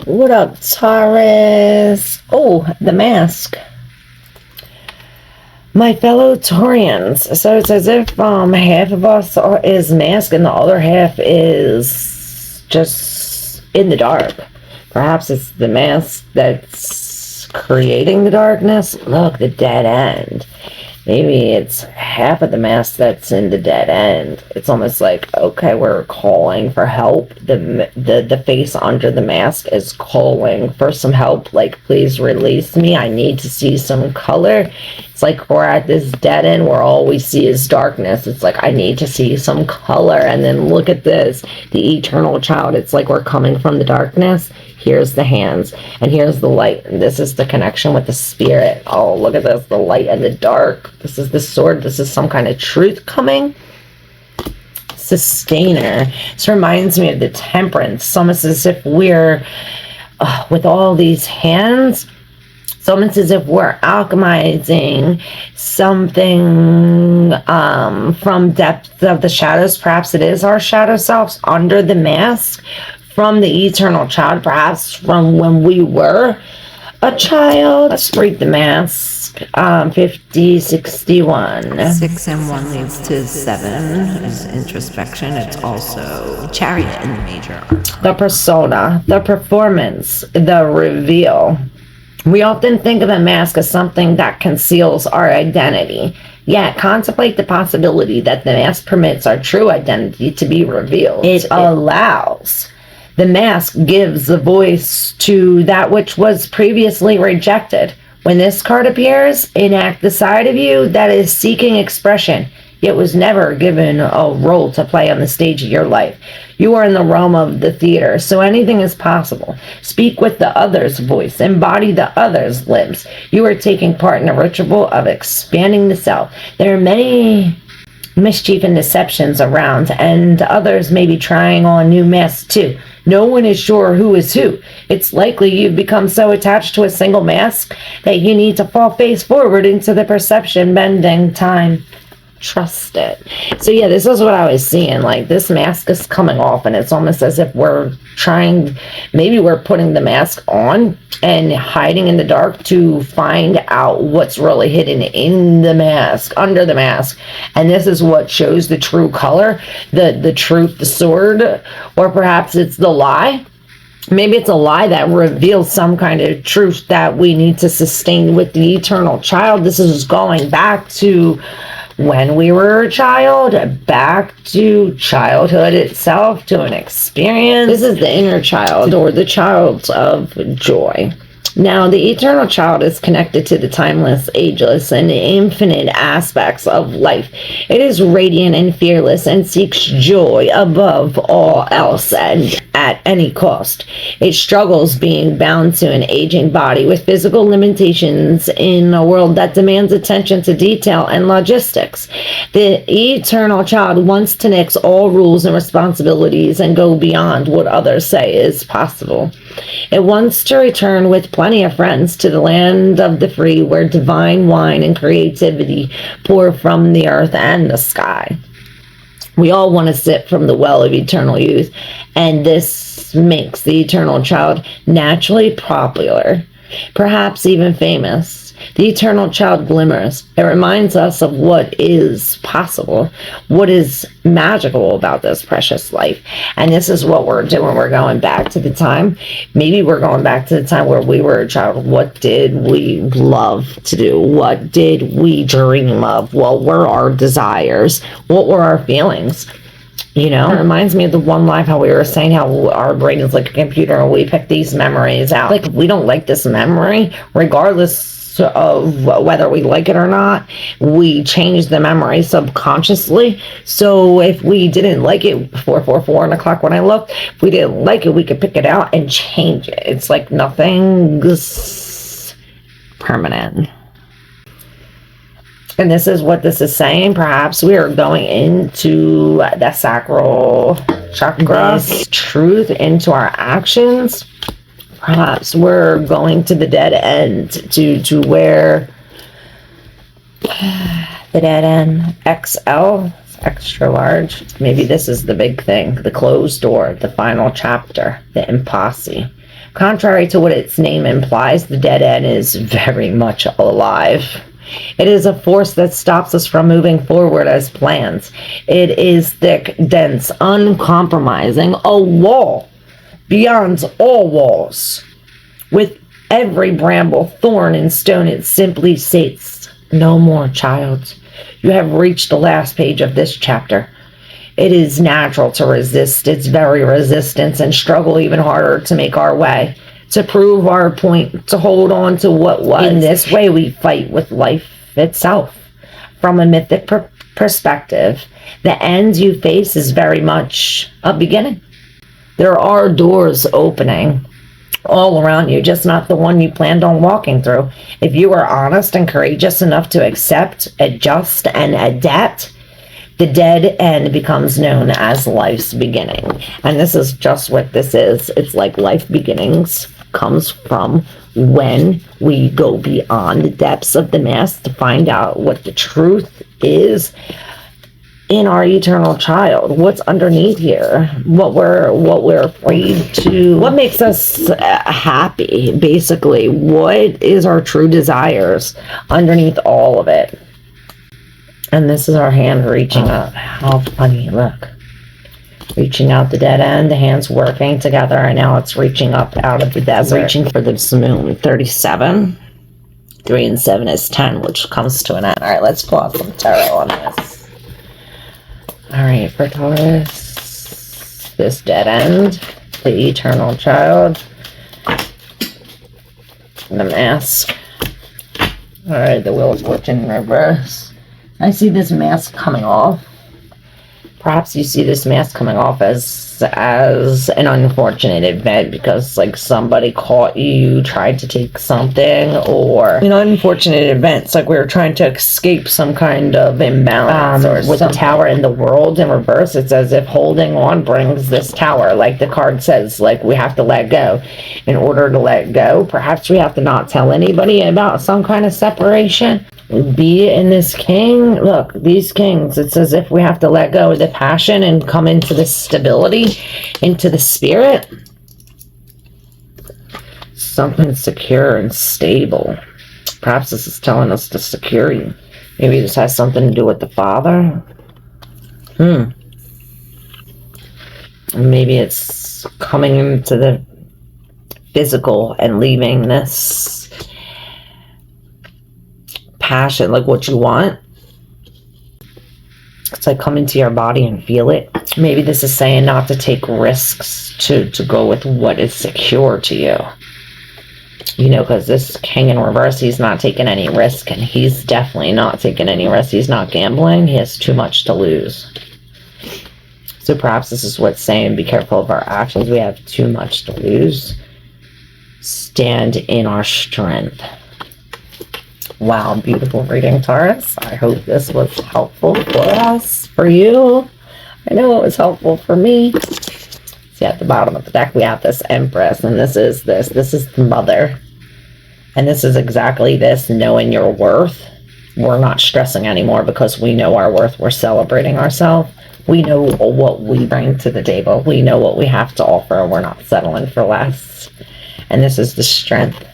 What up, Taurus? Oh, the mask. My fellow Taurians. So it's as if half of us is masked and the other half is just in the dark. Perhaps it's the mask that's creating the darkness. Look, the dead end. Maybe it's half of the mask that's in the dead end. It's almost like, okay, we're calling for help. The face under the mask is calling for some help. Like, please release me. I need to see some color. It's like we're at this dead end where all we see is darkness. It's like, I need to see some color. And then look at this, the eternal child. It's like we're coming from the darkness. Here's the hands, and here's the light, and this is the connection with the spirit. Oh, look at this, the light and the dark. This is the sword. This is some kind of truth coming. Sustainer. This reminds me of the temperance. It's almost as if we're, with all these hands, it's almost as if we're alchemizing something from depths of the shadows. Perhaps it is our shadow selves under the mask. From the eternal child, perhaps from when we were a child. Let's read the mask. 50, 61. 6 and 1 leads to 7 is introspection. It's also chariot in the major arcana. The persona, the performance, the reveal. We often think of a mask as something that conceals our identity. Yet, contemplate the possibility that the mask permits our true identity to be revealed. It allows. The mask gives a voice to that which was previously rejected. When this card appears, enact the side of you that is seeking expression, yet was never given a role to play on the stage of your life. You are in the realm of the theater, so anything is possible. Speak with the other's voice. Embody the other's limbs. You are taking part in a ritual of expanding the self. There are many mischief and deceptions around, and others may be trying on new masks too. No one is sure who is who. It's likely you've become so attached to a single mask that you need to fall face forward into the perception bending time. Trust it. So yeah, this is what I was seeing. Like, this mask is coming off, and it's almost as if we're trying, maybe we're putting the mask on and hiding in the dark to find out what's really hidden in the mask, under the mask. And this is what shows the true color, the truth, the sword, or perhaps it's the lie. Maybe it's a lie that reveals some kind of truth that we need to sustain with the eternal child. This is going back to when we were a child, back to childhood itself, to an experience. This is the inner child, or the child of joy. Now, the eternal child is connected to the timeless, ageless, and infinite aspects of life. It is radiant and fearless and seeks joy above all else and at any cost. It struggles being bound to an aging body with physical limitations in a world that demands attention to detail and logistics. The eternal child wants to nix all rules and responsibilities and go beyond what others say is possible. It wants to return with plenty of friends to the land of the free, where divine wine and creativity pour from the earth and the sky. We all want to sip from the well of eternal youth, and this makes the eternal child naturally popular, perhaps even famous. The eternal child glimmers. It reminds us of what is possible, what is magical about this precious life. And this is what we're doing. We're going back to the time. Maybe we're going back to the time where we were a child. What did we love to do? What did we dream of? What were our desires? What were our feelings? You know, it reminds me of the one life, how we were saying how our brain is like a computer and we pick these memories out. Like, if we don't like this memory, regardless of whether we like it or not, we change the memory subconsciously. So if we didn't like it, 4 o'clock when I looked, if we didn't like it, we could pick it out and change it. It's like nothing's permanent. And this is what this is saying. Perhaps we are going into the sacral chakra, truth into our actions. Perhaps we're going to the dead end, to where the dead end, XL, extra large. Maybe this is the big thing, the closed door, the final chapter, the impasse. Contrary to what its name implies, the dead end is very much alive. It is a force that stops us from moving forward as planned. It is thick, dense, uncompromising, a wall beyond all walls. With every bramble, thorn, and stone, it simply states, "No more, child. You have reached the last page of this chapter." It is natural to resist its very resistance and struggle even harder to make our way, to prove our point, to hold on to what was. In this way, we fight with life itself. From a mythic perspective, the end you face is very much a beginning. There are doors opening all around you, just not the one you planned on walking through. If you are honest and courageous enough to accept, adjust, and adapt, the dead end becomes known as life's beginning. And this is just what this is. It's like life beginnings comes from when we go beyond the depths of the mask to find out what the truth is in our eternal child, what's underneath here, what we're afraid to, what makes us happy, basically, what is our true desires underneath all of it. And this is our hand reaching up. How funny, look. Reaching out the dead end, the hands working together, and now it's reaching up out of the desert. Reaching for this moon. 37. 3 and 7 is 10, which comes to an end. Alright, let's pull out some tarot on this. Alright, for Taurus, this dead end, the eternal child, the mask. Alright, the Wheel of Fortune in reverse. I see this mask coming off. Perhaps you see this mask coming off as an unfortunate event because, like, somebody caught you, tried to take something, or an unfortunate event. It's like we were trying to escape some kind of imbalance or with something. The Tower in the world in reverse, it's as if holding on brings this Tower. Like the card says, like, we have to let go. In order to let go, perhaps we have to not tell anybody about some kind of separation. Be in this king, look, these kings, it's as if we have to let go of the passion and come into the stability, into the spirit. Something secure and stable. Perhaps this is telling us to secure you. Maybe this has something to do with the father. Maybe it's coming into the physical and leaving this passion, like what you want. It's like come into your body and feel it. Maybe this is saying not to take risks, to go with what is secure to you. You know, because this king in reverse, he's not taking any risk, and he's definitely not taking any risk. He's not gambling. He has too much to lose. So perhaps this is what's saying, be careful of our actions. We have too much to lose. Stand in our strength. Wow, beautiful reading, Taurus. I hope this was helpful for us, for you. I know it was helpful for me. See, at the bottom of the deck, we have this Empress, and this is the mother. And this is exactly this, knowing your worth. We're not stressing anymore because we know our worth. We're celebrating ourselves. We know what we bring to the table. We know what we have to offer. We're not settling for less. And this is the strength.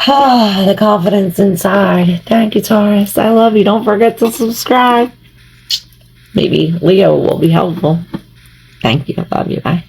The confidence inside. Thank you, Taurus. I love you. Don't forget to subscribe. Maybe Leo will be helpful. Thank you. Love you. Bye.